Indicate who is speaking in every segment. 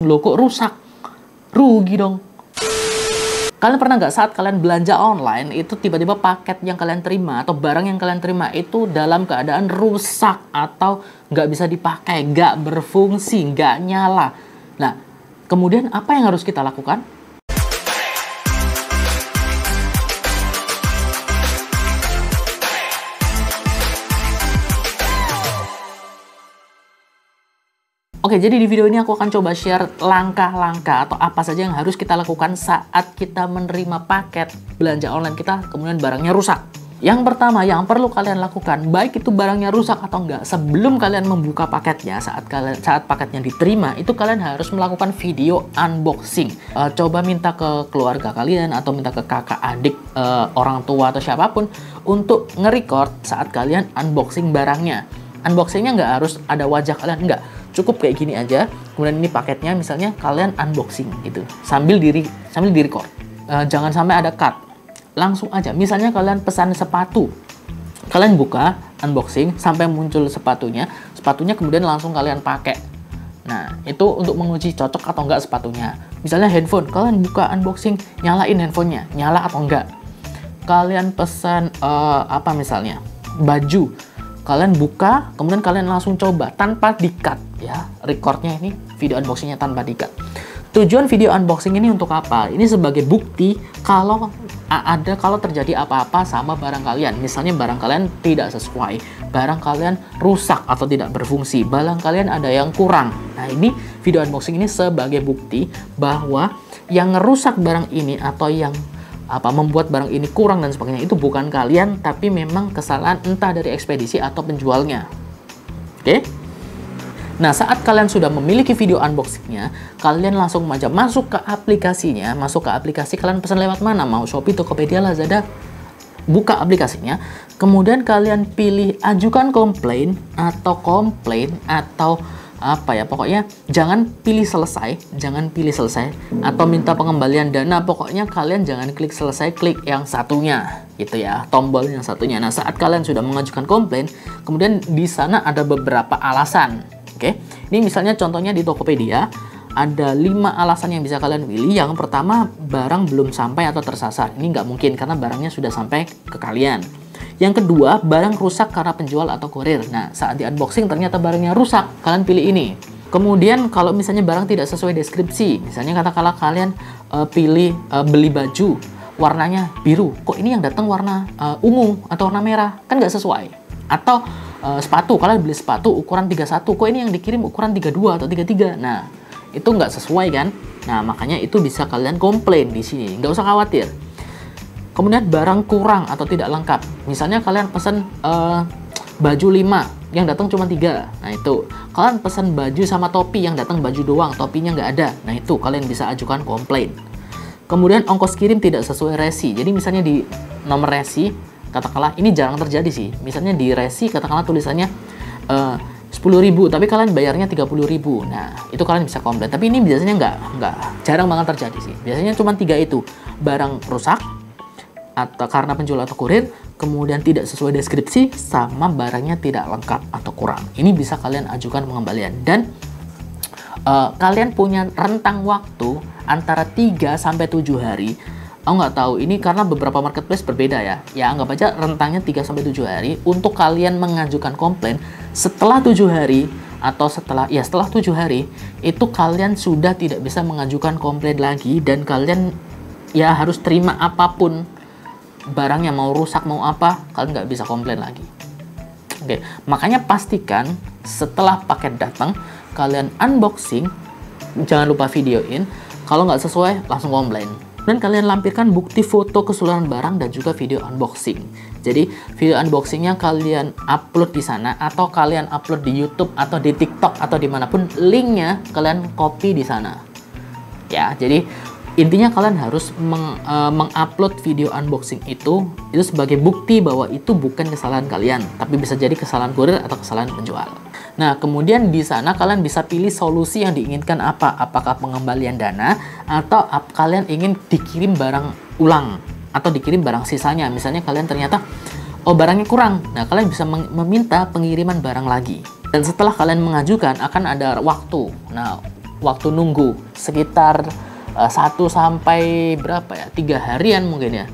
Speaker 1: Loh kok rusak? Rugi dong. Kalian pernah nggak saat kalian belanja online itu tiba-tiba paket yang kalian terima atau barang yang kalian terima itu dalam keadaan rusak atau nggak bisa dipakai, nggak berfungsi, nggak nyala. Nah, kemudian apa yang harus kita lakukan? Oke, jadi di video ini aku akan coba share langkah-langkah atau apa saja yang harus kita lakukan saat kita menerima paket belanja online kita, kemudian barangnya rusak. Yang pertama yang perlu kalian lakukan, baik itu barangnya rusak atau enggak, sebelum kalian membuka paketnya, saat paketnya diterima, itu kalian harus melakukan video unboxing. Coba minta ke keluarga kalian atau minta ke kakak, adik, orang tua atau siapapun untuk nge-record saat kalian unboxing barangnya. Unboxingnya nggak harus ada wajah kalian, enggak. Cukup kayak gini aja, kemudian ini paketnya misalnya kalian unboxing gitu sambil di-record. Jangan sampai ada cut. Langsung aja. Misalnya kalian pesan sepatu. Kalian buka, unboxing sampai muncul sepatunya kemudian langsung kalian pakai. Nah, itu untuk menguji cocok atau enggak sepatunya. Misalnya handphone, kalian buka, unboxing, nyalain handphonenya, nyala atau enggak. Kalian pesan apa misalnya? Baju. Kalian buka, kemudian kalian langsung coba tanpa di-cut ya. Recordnya ini video unboxingnya tanpa di-cut. Tujuan video unboxing ini untuk apa? Ini sebagai bukti kalau terjadi apa-apa sama barang kalian. Misalnya barang kalian tidak sesuai, barang kalian rusak atau tidak berfungsi, barang kalian ada yang kurang. Nah, ini video unboxing ini sebagai bukti bahwa yang ngerusak barang ini atau yang membuat barang ini kurang dan sebagainya itu bukan kalian, tapi memang kesalahan entah dari ekspedisi atau penjualnya. Oke? Nah, saat kalian sudah memiliki video unboxingnya, kalian langsung aja masuk ke aplikasinya, kalian pesan lewat mana? Mau Shopee, Tokopedia, Lazada, buka aplikasinya, kemudian kalian pilih ajukan komplain atau pokoknya jangan pilih selesai atau minta pengembalian dana, pokoknya kalian jangan klik selesai, klik yang satunya gitu ya, tombol yang satunya. Nah, saat kalian sudah mengajukan komplain, kemudian di sana ada beberapa alasan. Oke, ini misalnya contohnya di Tokopedia ada 5 alasan yang bisa kalian pilih. Yang pertama, barang belum sampai atau tersasar. Ini nggak mungkin karena barangnya sudah sampai ke kalian. Yang kedua, barang rusak karena penjual atau kurir. Nah, saat di unboxing ternyata barangnya rusak, kalian pilih ini. Kemudian kalau misalnya barang tidak sesuai deskripsi, misalnya katakanlah kalian beli baju warnanya biru, kok ini yang datang warna ungu atau warna merah, kan nggak sesuai. Atau sepatu, kalian beli sepatu ukuran 31, kok ini yang dikirim ukuran 32 atau 33. Nah, itu nggak sesuai kan? Nah, makanya itu bisa kalian komplain di sini, nggak usah khawatir. Kemudian barang kurang atau tidak lengkap. Misalnya kalian pesan baju 5, yang datang cuma 3. Nah, itu. Kalian pesan baju sama topi, yang datang baju doang, topinya nggak ada. Nah, itu kalian bisa ajukan komplain. Kemudian ongkos kirim tidak sesuai resi. Jadi misalnya di nomor resi, katakanlah ini jarang terjadi sih. Misalnya di resi katakanlah tulisannya 10.000, tapi kalian bayarnya 30.000. Nah, itu kalian bisa komplain. Tapi ini biasanya nggak jarang banget terjadi sih. Biasanya cuma 3 itu. Barang rusak, atau karena penjual atau kurir, kemudian tidak sesuai deskripsi, sama barangnya tidak lengkap atau kurang. Ini bisa kalian ajukan pengembalian. Dan kalian punya rentang waktu antara 3 sampai 7 hari. Aku nggak tahu, ini karena beberapa marketplace berbeda ya. Ya, anggap aja rentangnya 3 sampai 7 hari untuk kalian mengajukan komplain. Setelah 7 hari atau setelah 7 hari, itu kalian sudah tidak bisa mengajukan komplain lagi dan kalian ya harus terima apapun barangnya, mau rusak mau apa, kalian nggak bisa komplain lagi. Oke, makanya pastikan setelah paket datang kalian unboxing, jangan lupa videoin. Kalau nggak sesuai langsung komplain. Dan kalian lampirkan bukti foto keseluruhan barang dan juga video unboxing. Jadi video unboxingnya kalian upload di sana atau kalian upload di YouTube atau di TikTok atau dimanapun, linknya kalian copy di sana. Ya, jadi intinya kalian harus mengupload video unboxing itu sebagai bukti bahwa itu bukan kesalahan kalian, tapi bisa jadi kesalahan kurir atau kesalahan penjual. Nah, kemudian di sana kalian bisa pilih solusi yang diinginkan apa. Apakah pengembalian dana atau kalian ingin dikirim barang ulang atau dikirim barang sisanya. Misalnya kalian ternyata barangnya kurang. Nah, kalian bisa meminta pengiriman barang lagi. Dan setelah kalian mengajukan akan ada waktu. Nah, waktu nunggu sekitar 1 sampai berapa ya, 3 harian mungkin ya.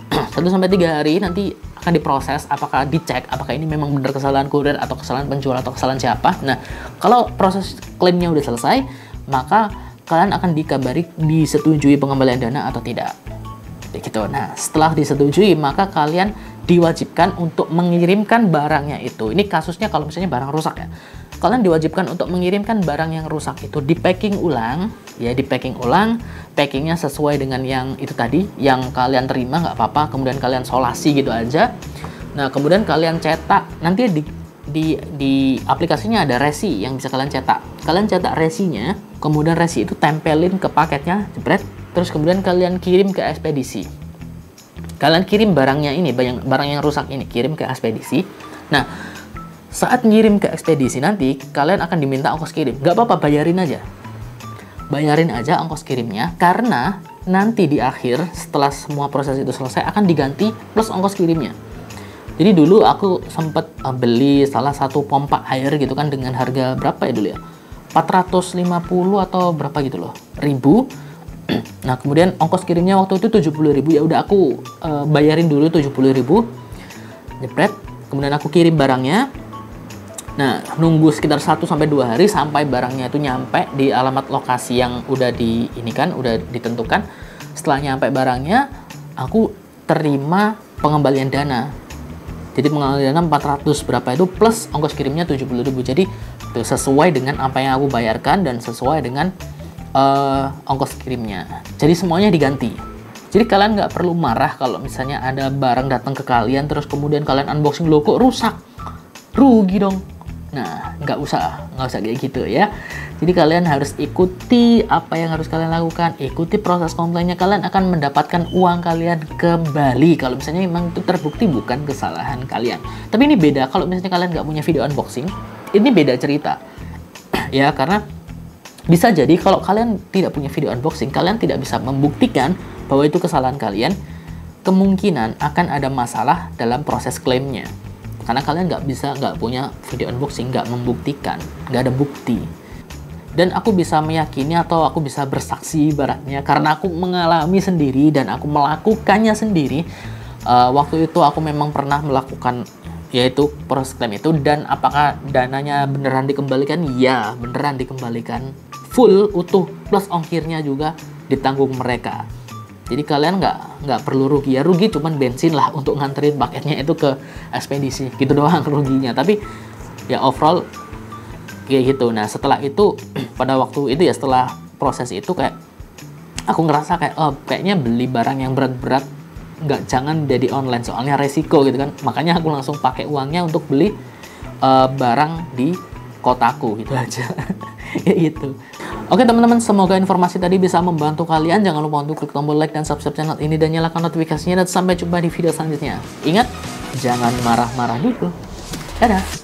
Speaker 1: 1 sampai 3 hari nanti akan diproses, apakah dicek apakah ini memang benar kesalahan kurir atau kesalahan penjual atau kesalahan siapa. Nah, kalau proses klaimnya udah selesai, maka kalian akan dikabari disetujui pengembalian dana atau tidak. Gitu. Nah, setelah disetujui, maka kalian diwajibkan untuk mengirimkan barangnya itu. Ini kasusnya kalau misalnya barang rusak ya. Kalian diwajibkan untuk mengirimkan barang yang rusak itu di packing ulang, ya, di packing ulang, packingnya sesuai dengan yang itu tadi, yang kalian terima nggak apa-apa, kemudian kalian solasi gitu aja. Nah, kemudian kalian cetak, nanti di aplikasinya ada resi yang bisa kalian cetak. Kalian cetak resinya, kemudian resi itu tempelin ke paketnya, jebret, terus kemudian kalian kirim ke ekspedisi. Kalian kirim barangnya ini, barang yang rusak ini, kirim ke ekspedisi. Nah, saat ngirim ke ekspedisi nanti, kalian akan diminta ongkos kirim. Nggak apa-apa, bayarin aja. Bayarin aja ongkos kirimnya, karena nanti di akhir, setelah semua proses itu selesai, akan diganti plus ongkos kirimnya. Jadi dulu aku sempat beli salah satu pompa air gitu kan, dengan harga berapa ya dulu ya? 450 atau berapa gitu loh, ribu. Nah, kemudian ongkos kirimnya waktu itu 70.000. Ya udah aku bayarin dulu 70.000. Jepret, kemudian aku kirim barangnya. Nah, nunggu sekitar 1 sampai 2 hari sampai barangnya itu nyampe di alamat lokasi yang udah udah ditentukan. Setelah nyampe barangnya, aku terima pengembalian dana. Jadi pengembalian dana 400 berapa itu plus ongkos kirimnya 70.000. Jadi itu sesuai dengan apa yang aku bayarkan dan sesuai dengan ongkos kirimnya. Jadi semuanya diganti. Jadi kalian nggak perlu marah kalau misalnya ada barang datang ke kalian terus kemudian kalian unboxing, loh kok rusak, rugi dong. Nah, nggak usah kayak gitu ya. Jadi kalian harus ikuti apa yang harus kalian lakukan, ikuti proses komplainnya, kalian akan mendapatkan uang kalian kembali kalau misalnya memang itu terbukti bukan kesalahan kalian. Tapi ini beda kalau misalnya kalian nggak punya video unboxing, ini beda cerita ya, karena bisa jadi kalau kalian tidak punya video unboxing, kalian tidak bisa membuktikan bahwa itu kesalahan kalian, kemungkinan akan ada masalah dalam proses klaimnya. Karena kalian nggak punya video unboxing, nggak membuktikan, nggak ada bukti. Dan aku bisa meyakini atau aku bisa bersaksi ibaratnya, karena aku mengalami sendiri dan aku melakukannya sendiri. Waktu itu aku memang pernah melakukan yaitu proses klaim itu, dan apakah dananya beneran dikembalikan? Ya, beneran dikembalikan. Full, utuh, plus ongkirnya juga ditanggung mereka. Jadi kalian nggak perlu rugi, ya rugi cuman bensin lah untuk nganterin paketnya itu ke ekspedisi, gitu doang ruginya. Tapi ya overall kayak gitu. Nah, setelah itu pada waktu itu ya, setelah proses itu kayak aku ngerasa kayak kayaknya beli barang yang berat-berat jangan jadi online, soalnya resiko gitu kan. Makanya aku langsung pakai uangnya untuk beli barang di kotaku gitu aja. Kayak gitu. Oke teman-teman, semoga informasi tadi bisa membantu kalian. Jangan lupa untuk klik tombol like dan subscribe channel ini dan nyalakan notifikasinya, dan sampai jumpa di video selanjutnya. Ingat, jangan marah-marah dulu. Dadah.